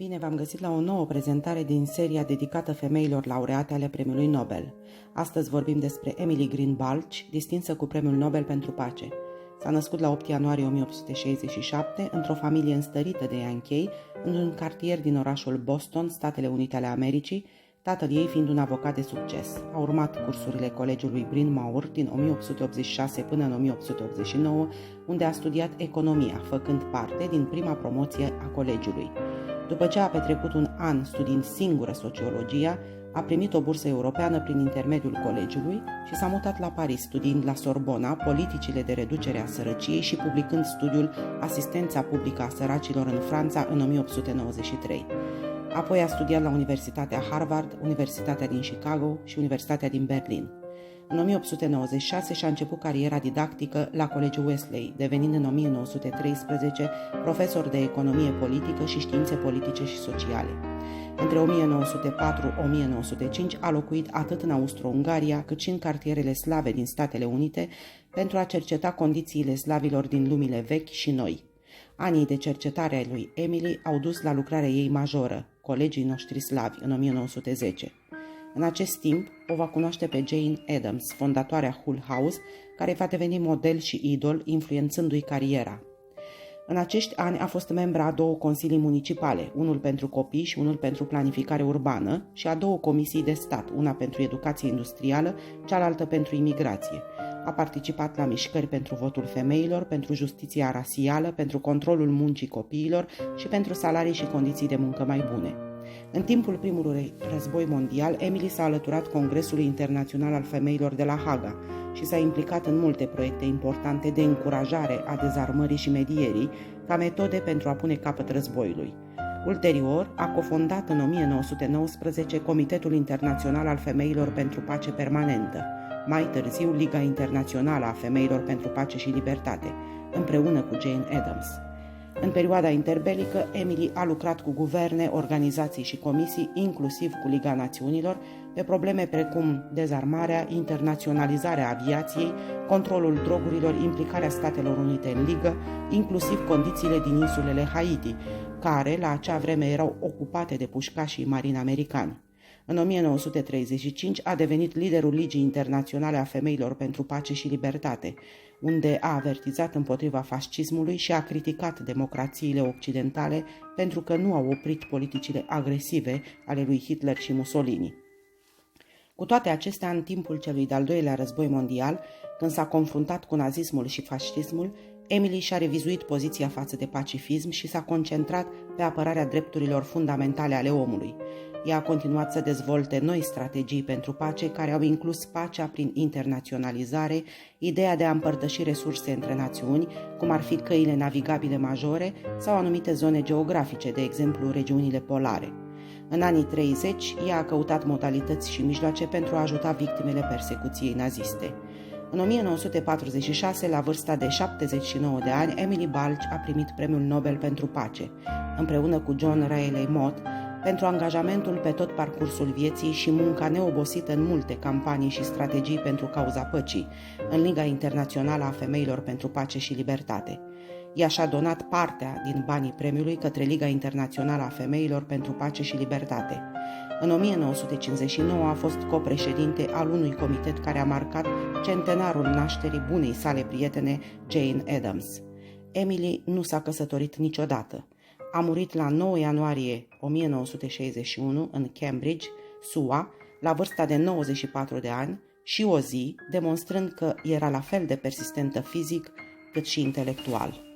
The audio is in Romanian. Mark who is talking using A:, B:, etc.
A: Bine v-am găsit la o nouă prezentare din seria dedicată femeilor laureate ale Premiului Nobel. Astăzi vorbim despre Emily Green Balch, distinsă cu Premiul Nobel pentru Pace. S-a născut la 8 ianuarie 1867 într-o familie înstărită de Yankee, într-un cartier din orașul Boston, Statele Unite ale Americii, tatăl ei fiind un avocat de succes. A urmat cursurile colegiului Bryn Mawr din 1886 până în 1889, unde a studiat economia, făcând parte din prima promoție a colegiului. După ce a petrecut un an studiind singură sociologia, a primit o bursă europeană prin intermediul colegiului și s-a mutat la Paris, studiind la Sorbona politicile de reducere a sărăciei și publicând studiul Asistența publică a săracilor în Franța în 1893. Apoi a studiat la Universitatea Harvard, Universitatea din Chicago și Universitatea din Berlin. În 1896 și-a început cariera didactică la Colegiul Wesley, devenind în 1913 profesor de economie politică și științe politice și sociale. Între 1904-1905 a locuit atât în Austro-Ungaria cât și în cartierele slave din Statele Unite pentru a cerceta condițiile slavilor din lumile vechi și noi. Anii de cercetare ai lui Emily au dus la lucrarea ei majoră, Colegii noștri slavi, în 1910. În acest timp, o va cunoaște pe Jane Addams, fondatoarea Hull House, care va deveni model și idol, influențându-i cariera. În acești ani a fost membra a două consilii municipale, unul pentru copii și unul pentru planificare urbană, și a două comisii de stat, una pentru educație industrială, cealaltă pentru imigrație. A participat la mișcări pentru votul femeilor, pentru justiția rasială, pentru controlul muncii copiilor și pentru salarii și condiții de muncă mai bune. În timpul primului război mondial, Emily s-a alăturat Congresului Internațional al Femeilor de la Haga și s-a implicat în multe proiecte importante de încurajare a dezarmării și medierii ca metode pentru a pune capăt războiului. Ulterior, a cofondat în 1919 Comitetul Internațional al Femeilor pentru Pace Permanentă, mai târziu Liga Internațională a Femeilor pentru Pace și Libertate, împreună cu Jane Addams. În perioada interbelică, Emily a lucrat cu guverne, organizații și comisii, inclusiv cu Liga Națiunilor, pe probleme precum dezarmarea, internaționalizarea aviației, controlul drogurilor, implicarea Statelor Unite în Ligă, inclusiv condițiile din insulele Haiti, care la acea vreme erau ocupate de pușcașii marini americani. În 1935 a devenit liderul Ligii Internaționale a Femeilor pentru Pace și Libertate, unde a avertizat împotriva fascismului și a criticat democrațiile occidentale pentru că nu au oprit politicile agresive ale lui Hitler și Mussolini. Cu toate acestea, în timpul celui de-al doilea război mondial, când s-a confruntat cu nazismul și fascismul, Emily și-a revizuit poziția față de pacifism și s-a concentrat pe apărarea drepturilor fundamentale ale omului. Ea a continuat să dezvolte noi strategii pentru pace care au inclus pacea prin internaționalizare, ideea de a împărtăși resurse între națiuni, cum ar fi căile navigabile majore sau anumite zone geografice, de exemplu regiunile polare. În anii 30, ea a căutat modalități și mijloace pentru a ajuta victimele persecuției naziste. În 1946, la vârsta de 79 de ani, Emily Balch a primit Premiul Nobel pentru Pace, împreună cu John Raleigh Mott, pentru angajamentul pe tot parcursul vieții și munca neobosită în multe campanii și strategii pentru cauza păcii, în Liga Internațională a Femeilor pentru Pace și Libertate. Ea și-a donat partea din banii premiului către Liga Internațională a Femeilor pentru Pace și Libertate. În 1959 a fost copreședinte al unui comitet care a marcat centenarul nașterii bunei sale prietene Jane Addams. Emily nu s-a căsătorit niciodată. A murit la 9 ianuarie 1961 în Cambridge, SUA, la vârsta de 94 de ani și o zi, demonstrând că era la fel de persistentă fizic cât și intelectual.